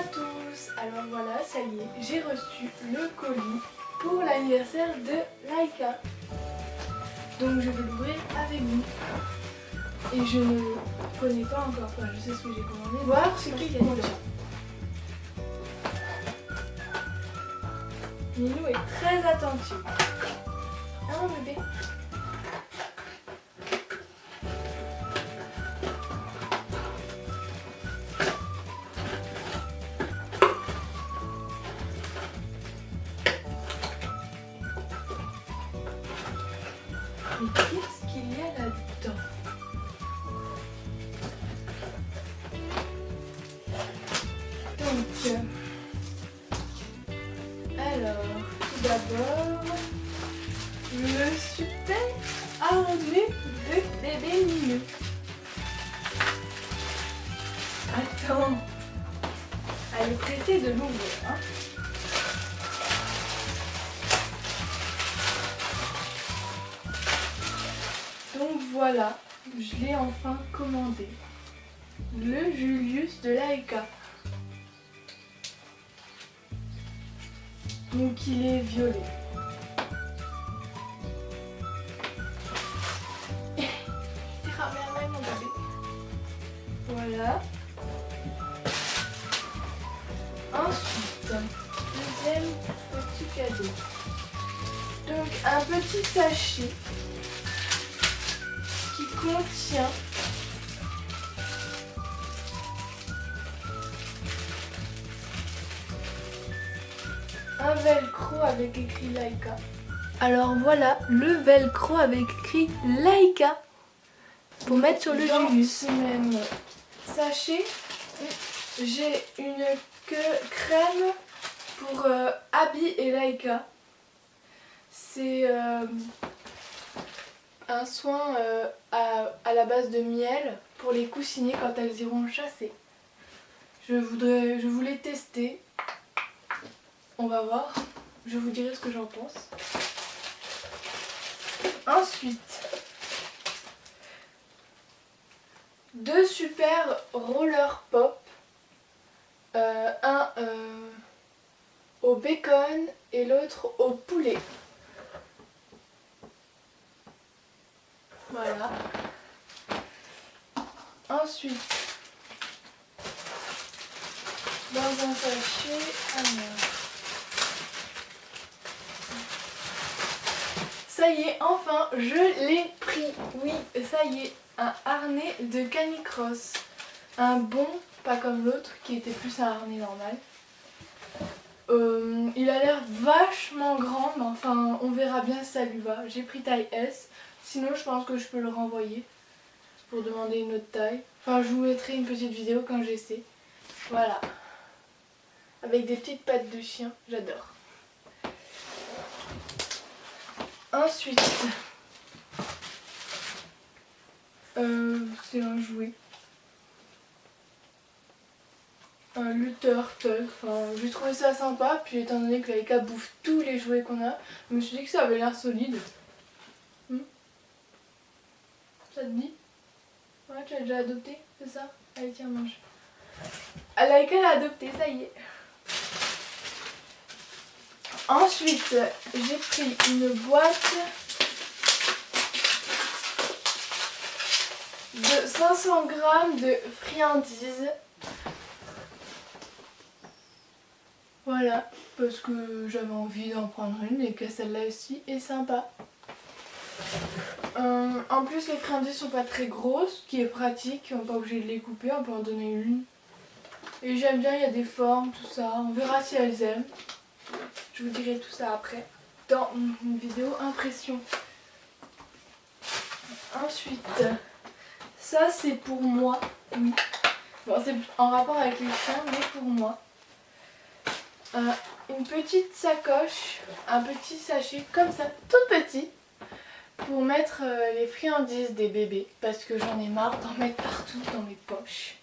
à tous. Alors voilà, ça y est, j'ai reçu le colis pour l'anniversaire de Laïka. Donc je vais l'ouvrir avec vous. Et je ne connais pas encore, enfin je sais ce que j'ai commandé, voir ce qu'il contient. Minou est très attentif. Ah mon bébé. Mais qu'est-ce qu'il y a là-dedans? Donc, alors, tout d'abord, le super harnais de bébé Minou. Attends, elle est pressée de l'ouvrir, hein. Donc voilà, je l'ai enfin commandé. Le Julius de Laïka. Donc il est violet. Il ramène mon bébé. Voilà. Ensuite, deuxième petit cadeau. Donc un petit sachet qui contient un velcro avec écrit Laïka. Alors voilà le velcro avec écrit Laïka pour mettre sur le Julius. Dans ce même sachet, j'ai une crème pour Abby et Laïka. C'est un soin à la base de miel pour les coussiner quand elles iront chasser. Je voulais tester. On va voir. Je vous dirai ce que j'en pense. Ensuite, deux super roller pop. Un au bacon et l'autre au poulet. Voilà. Ensuite, dans un sachet, ça y est, enfin, je l'ai pris. Oui, ça y est, un harnais de Canicross. Un bon, pas comme l'autre qui était plus un harnais normal. Il a l'air vachement grand, mais enfin, on verra bien si ça lui va. J'ai pris taille S. Sinon, je pense que je peux le renvoyer pour demander une autre taille. Enfin, je vous mettrai une petite vidéo quand j'essaie. Voilà. Avec des petites pattes de chien, j'adore. Ensuite, c'est un jouet. Un lutteur Tug. Enfin, j'ai trouvé ça sympa. Puis étant donné que Laïka bouffe tous les jouets qu'on a, je me suis dit que ça avait l'air solide. Ça te dit? Ouais, tu l'as déjà adopté, c'est ça? Allez, tiens, mange. Laïka l'a adopté, ça y est. Ensuite, j'ai pris une boîte de 500 grammes de friandises. Voilà, parce que j'avais envie d'en prendre une et que celle-là aussi est sympa. En plus, les friandises sont pas très grosses, ce qui est pratique. On n'est pas obligé de les couper, on peut en donner une. Et j'aime bien, il y a des formes, tout ça. On verra si elles aiment. Je vous dirai tout ça après dans une vidéo impression. Ensuite, ça c'est pour moi. Oui. Bon, c'est en rapport avec les chiens, mais pour moi. Une petite sacoche, un petit sachet comme ça, tout petit, pour mettre les friandises des bébés, parce que j'en ai marre d'en mettre partout dans mes poches.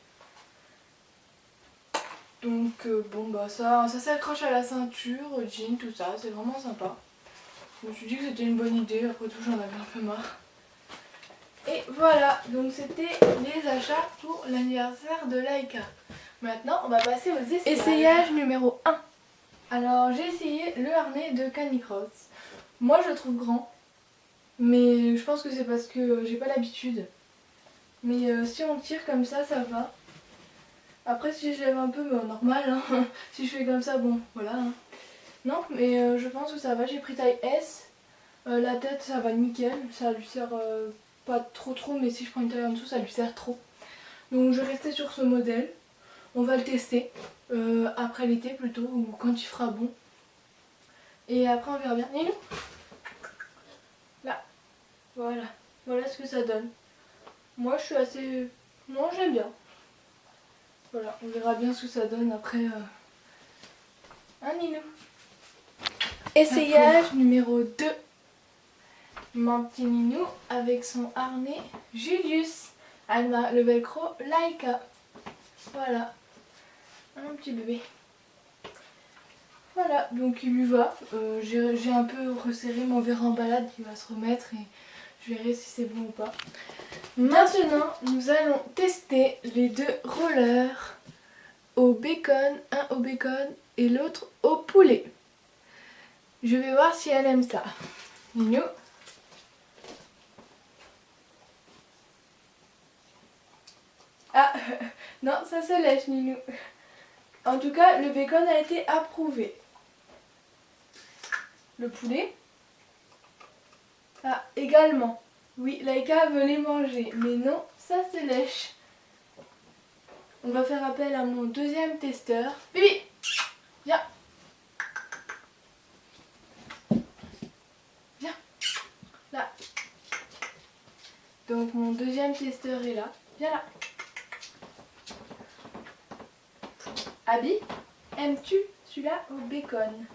Donc bon bah ça s'accroche à la ceinture, au jean, tout ça, c'est vraiment sympa. Je me suis dit que c'était une bonne idée, après tout j'en avais un peu marre. Et voilà, donc c'était les achats pour l'anniversaire de Laïka. Maintenant, on va passer aux essayages. Essayage numéro 1. Alors, j'ai essayé le harnais de Canicross. Moi, je le trouve grand. Mais je pense que c'est parce que j'ai pas l'habitude. Mais si on tire comme ça va. Après, si je lève un peu, bah, normal. Hein. Si je fais comme ça, bon, voilà. Hein. Non, mais je pense que ça va. J'ai pris taille S. La tête, ça va nickel. Ça lui sert pas trop, mais si je prends une taille en dessous, ça lui sert trop. Donc, je vais rester sur ce modèle. On va le tester après l'été plutôt, ou quand il fera bon. Et après, on verra bien. Et nous là, voilà. Voilà ce que ça donne. Moi, je suis assez... Moi, j'aime bien. Voilà, on verra bien ce que ça donne après. Un Ninou. Essayage numéro 2. Mon petit Ninou avec son harnais Julius. Elle a le velcro Laika. Voilà. Un petit bébé. Voilà, donc il lui va. J'ai un peu resserré, mais on verra en balade, il va se remettre et je verrai si c'est bon ou pas. Maintenant, nous allons tester les deux rollers au bacon, un au bacon et l'autre au poulet. Je vais voir si elle aime ça. Ninou. Ah, non, ça se lèche, Ninou. En tout cas, le bacon a été approuvé. Le poulet. Ah, également. Oui, Laika veut les manger, mais non, ça se lèche. On va faire appel à mon deuxième testeur. Bibi, viens. Viens. Là. Donc mon deuxième testeur est là. Viens là. Abby, aimes-tu celui-là au bacon?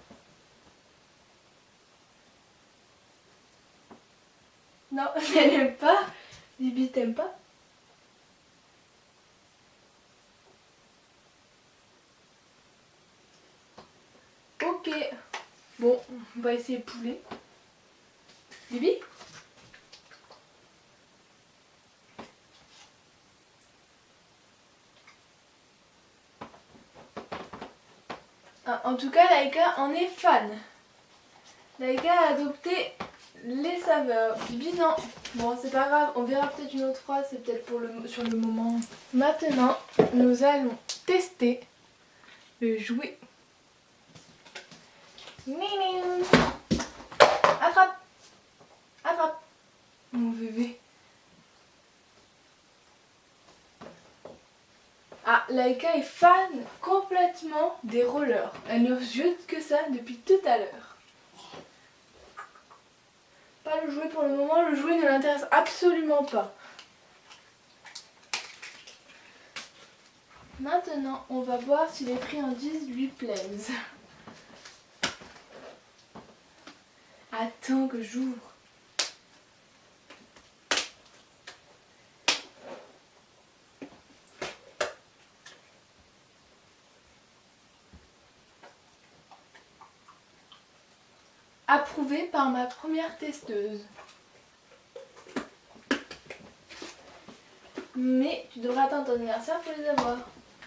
Non, elle n'aime pas. Bibi, t'aimes pas? Ok. Bon, on va essayer le poulet. Bibi? Ah, en tout cas, Laika en est fan. Laika a adopté les saveurs. Bibi, non. Bon, c'est pas grave, on verra peut-être une autre fois, c'est peut-être sur le moment. Maintenant, nous allons tester le jouet. Minou. Attrape. Attrape. Mon bébé. Ah, Laika est fan complètement des rollers. Elle ne jette que ça depuis tout à l'heure. Pas le jouet pour le moment, le jouet ne l'intéresse absolument pas. Maintenant, on va voir si les friandises lui plaisent. Attends que j'ouvre. Approuvé par ma première testeuse. Mais tu devras attendre ton anniversaire pour les avoir.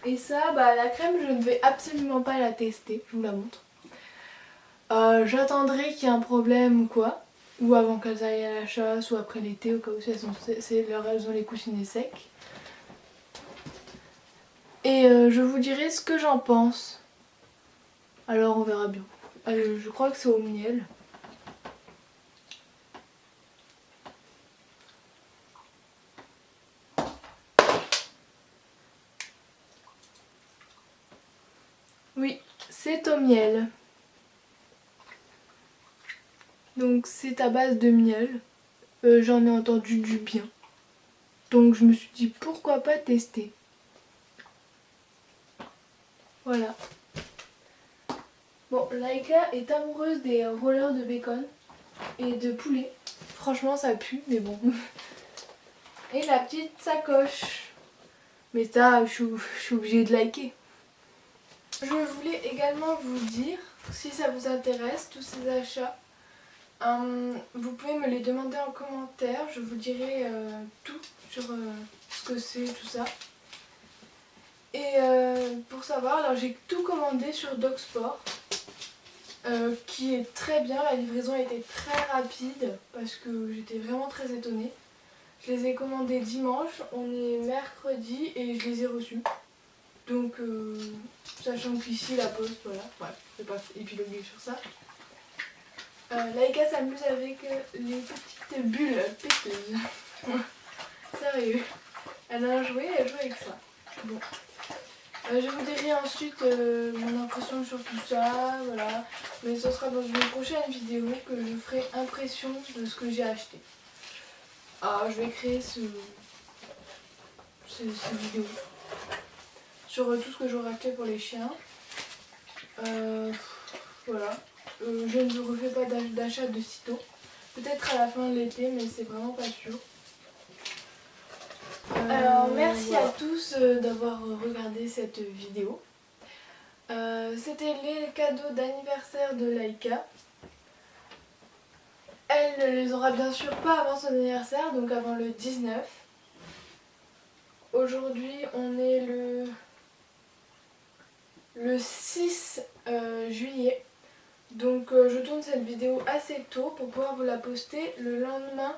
Et ça, bah la crème, je ne vais absolument pas la tester. Je vous la montre. J'attendrai qu'il y ait un problème ou quoi. Ou avant qu'elles aillent à la chasse ou après l'été au cas où elles ont les coussinets secs. Et je vous dirai ce que j'en pense. Alors on verra bien. Je crois que c'est au miel. Oui, c'est au miel. Donc c'est à base de miel. J'en ai entendu du bien. Donc je me suis dit pourquoi pas tester. Voilà. Bon, Laika est amoureuse des rollers de bacon et de poulet. Franchement ça pue, mais bon. Et la petite sacoche. Mais ça, je suis obligée de liker. Je voulais également vous dire, si ça vous intéresse, tous ces achats, vous pouvez me les demander en commentaire. Je vous dirai tout sur ce que c'est, tout ça. Et savoir, alors j'ai tout commandé sur Docsport, qui est très bien. La livraison a été très rapide parce que j'étais vraiment très étonnée. Je les ai commandés dimanche, on est mercredi et je les ai reçus. Donc, sachant qu'ici la poste, voilà, ouais, je vais pas épiloguer sur ça. Laïka s'amuse avec les petites bulles péteuses. Sérieux. Elle a un jouet, elle joue avec ça. Bon. Je vous dirai ensuite mon impression sur tout ça, voilà. Mais ce sera dans une prochaine vidéo que je ferai impression de ce que j'ai acheté. Alors je vais créer cette vidéo sur tout ce que j'aurai acheté pour les chiens. Voilà. Je ne refais pas d'achat de sitôt. Peut-être à la fin de l'été, mais c'est vraiment pas sûr. Alors merci voilà à tous d'avoir regardé cette vidéo. C'était les cadeaux d'anniversaire de Laïka. Elle ne les aura bien sûr pas avant son anniversaire, donc avant le 19. Aujourd'hui on est le 6 juillet. Donc je tourne cette vidéo assez tôt pour pouvoir vous la poster le lendemain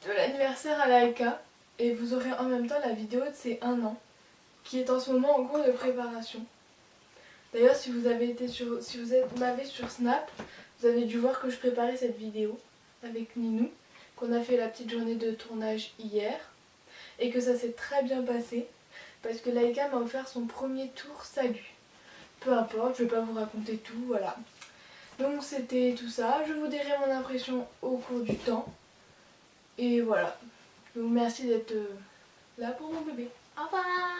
de l'anniversaire à Laïka. Et vous aurez en même temps la vidéo de ses 1 an, qui est en ce moment en cours de préparation. D'ailleurs si vous m'avez sur Snap, vous avez dû voir que je préparais cette vidéo avec Ninou, qu'on a fait la petite journée de tournage hier. Et que ça s'est très bien passé, parce que Laïka m'a offert son premier tour salut. Peu importe, je vais pas vous raconter tout, voilà. Donc c'était tout ça, je vous dirai mon impression au cours du temps. Et voilà. Donc merci d'être là pour mon bébé. Au revoir.